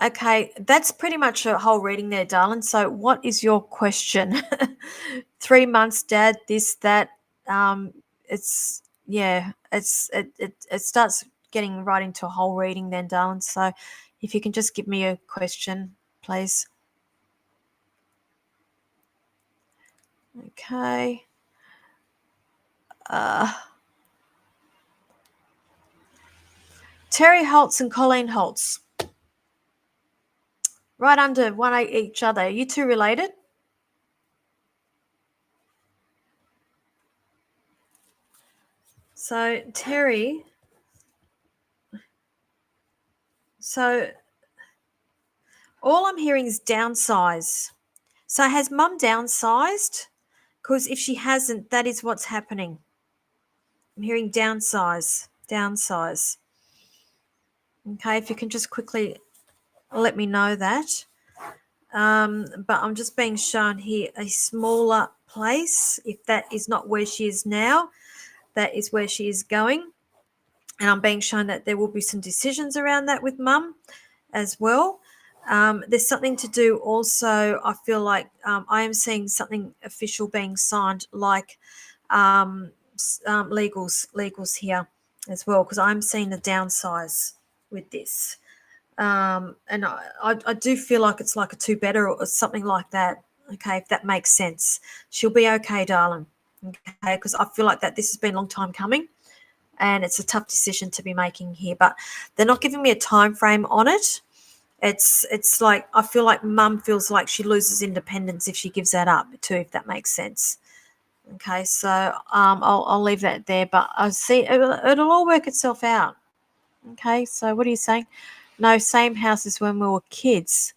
okay, that's pretty much a whole reading there, darling. So what is your question? 3 months, Dad, this, that, it's, yeah, it starts getting right into a whole reading then, darling. So if you can just give me a question, please. Okay. Terry Holtz and Colleen Holtz. Right under one each other. Are you two related? So Terry, so all I'm hearing is downsize. So has mum downsized? Because if she hasn't, that is what's happening. I'm hearing downsize, downsize. Okay, if you can just quickly let me know that. But I'm just being shown here a smaller place. If that is not where she is now, that is where she is going. And I'm being shown that there will be some decisions around that with mum as well. There's something to do also, I feel like I am seeing something official being signed, like legals here as well, because I'm seeing a downsize with this. And I do feel like it's like a two better or something like that. Okay, if that makes sense. She'll be okay, darling. Okay, because I feel like that this has been a long time coming and it's a tough decision to be making here, but they're not giving me a time frame on it. It's like I feel like mum feels like she loses independence if she gives that up too, if that makes sense. Okay, so I'll leave that there, but I see it'll all work itself out. Okay, so what are you saying? No, same house as when we were kids.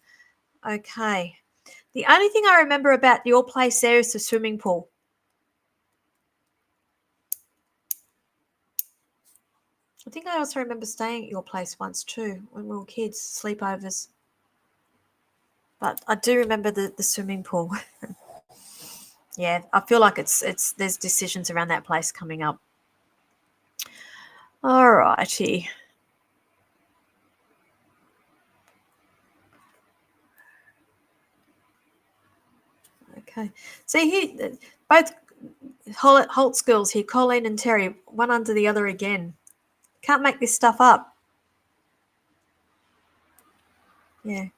Okay. The only thing I remember about your place there is the swimming pool. I think I also remember staying at your place once too when we were kids, sleepovers. But I do remember the swimming pool. Yeah, I feel like it's there's decisions around that place coming up. All righty. Okay. See here, both Holtz girls here, Colleen and Terry, one under the other again. Can't make this stuff up. Yeah.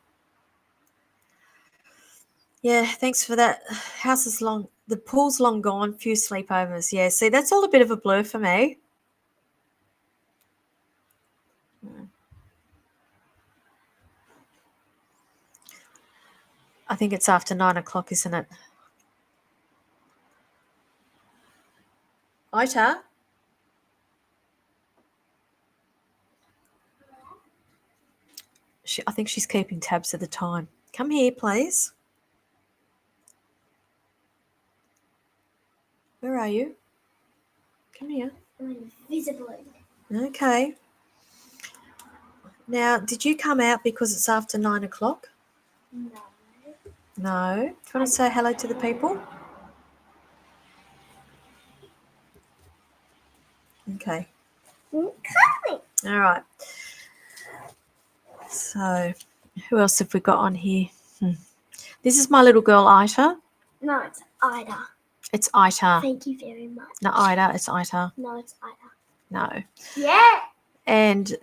Yeah, thanks for that. House is long. The pool's long gone. Few sleepovers. Yeah, see, that's all a bit of a blur for me. I think it's after 9 o'clock, isn't it? Ita? I think she's keeping tabs of the time. Come here, please. Where are you? Come here. I'm invisible. Okay. Now, did you come out because it's after 9 o'clock? No. No. Do you want to say hello to the people? Okay. Coming. All right. So, who else have we got on here? This is my little girl, Ita. No, it's Ida. It's Ita. Thank you very much. No, Ida. It's Ita. No, it's Ida. No. Yeah. And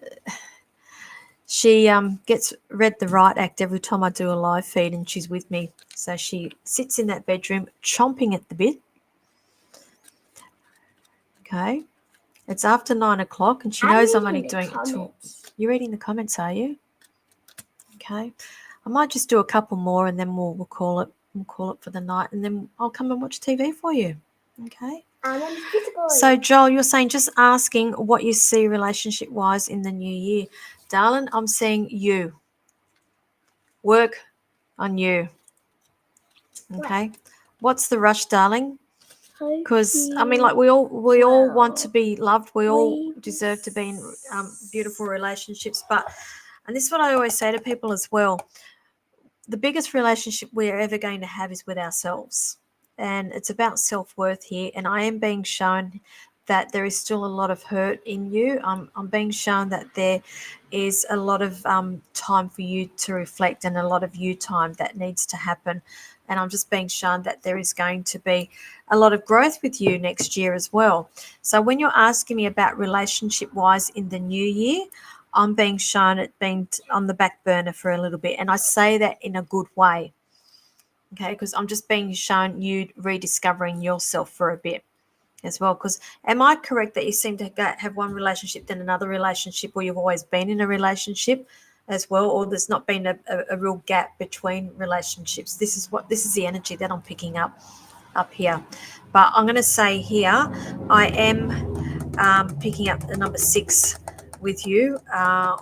she gets read the right act every time I do a live feed and she's with me. So she sits in that bedroom chomping at the bit. Okay. It's after 9 o'clock and she knows I'm only doing it till... You're reading the comments, are you? Okay. I might just do a couple more and then we'll call it. We'll call it for the night and then I'll come and watch TV for you. Okay. So Joel, you're saying just asking what you see relationship-wise in the new year. Darling, I'm seeing you. Work on you. Okay. What's the rush, darling? Because I mean, like we all want to be loved. We all deserve to be in beautiful relationships. And this is what I always say to people as well. The biggest relationship we're ever going to have is with ourselves. And it's about self-worth here. And I am being shown that there is still a lot of hurt in you. I'm being shown that there is a lot of time for you to reflect and a lot of you time that needs to happen. And I'm just being shown that there is going to be a lot of growth with you next year as well. So when you're asking me about relationship-wise in the new year, I'm being shown it being on the back burner for a little bit. And I say that in a good way, okay, because I'm just being shown you rediscovering yourself for a bit as well. Because am I correct that you seem to have one relationship, then another relationship, or you've always been in a relationship as well, or there's not been a real gap between relationships? This is the energy that I'm picking up here. But I'm going to say here, I am picking up the number 6 with you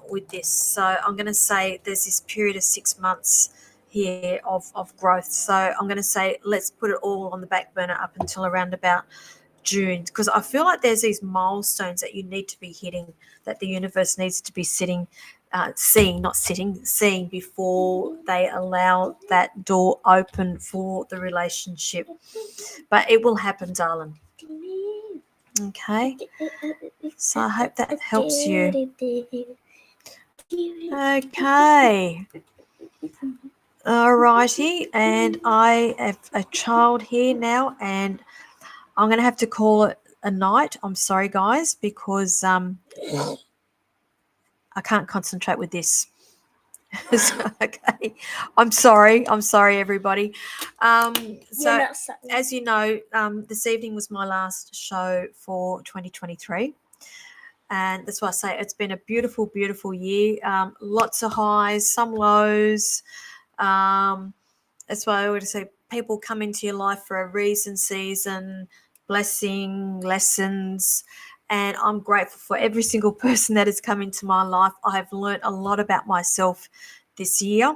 with this. So I'm going to say there's this period of 6 months here of growth. So I'm going to say let's put it all on the back burner up until around about June, because I feel like there's these milestones that you need to be hitting, that the universe needs to be seeing before they allow that door open for the relationship. But it will happen, darling. Okay. So I hope that helps you. Okay. All righty. And I have a child here now, and I'm going to have to call it a night. I'm sorry, guys, because I can't concentrate with this. Okay. I'm sorry, everybody. So as you know, this evening was my last show for 2023. And that's why I say it's been a beautiful, beautiful year. Lots of highs, some lows. That's why I always say people come into your life for a reason, season, blessing, lessons. And I'm grateful for every single person that has come into my life. I have learned a lot about myself this year.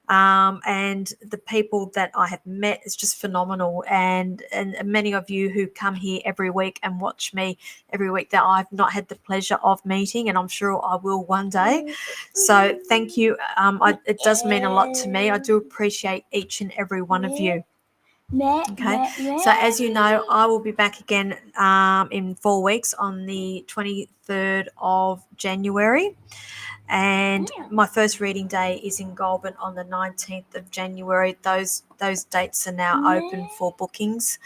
And the people that I have met is just phenomenal. And many of you who come here every week and watch me every week that I've not had the pleasure of meeting, and I'm sure I will one day. So thank you. It does mean a lot to me. I do appreciate each and every one of you. Okay, so as you know, I will be back again in 4 weeks on the 23rd of January. And my first reading day is in Goulburn on the 19th of January. Those dates are now open for bookings.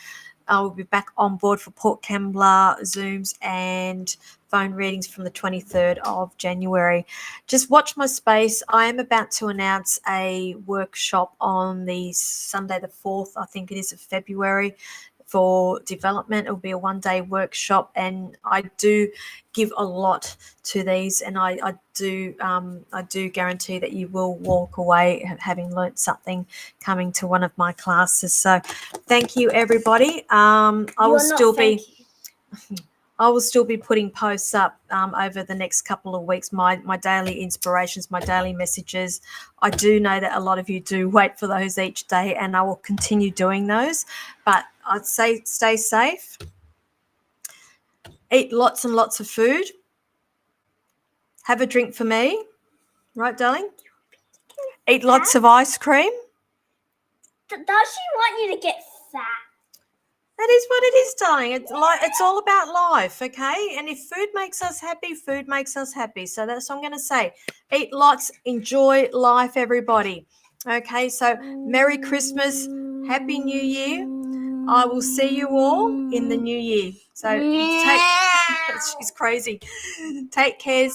I will be back on board for Port Kembla Zooms and phone readings from the 23rd of January. Just watch my space. I am about to announce a workshop on the Sunday the 4th, I think it is, of February, for development. It will be a one-day workshop, and I do give a lot to these, and I do guarantee that you will walk away having learnt something coming to one of my classes. So thank you, everybody. I will still be I will still be putting posts up over the next couple of weeks, my daily inspirations, my daily messages. I do know that a lot of you do wait for those each day, and I will continue doing those. But I'd say stay safe, eat lots and lots of food, have a drink for me, right, darling? Eat lots of ice cream. Does she want you to get fat? That is what it is, darling. It's all about life, okay? And if food makes us happy, food makes us happy. So that's what I'm going to say. Eat lots, enjoy life, everybody. Okay, so Merry Christmas, Happy New Year. I will see you all in the new year. So she's crazy. Take care.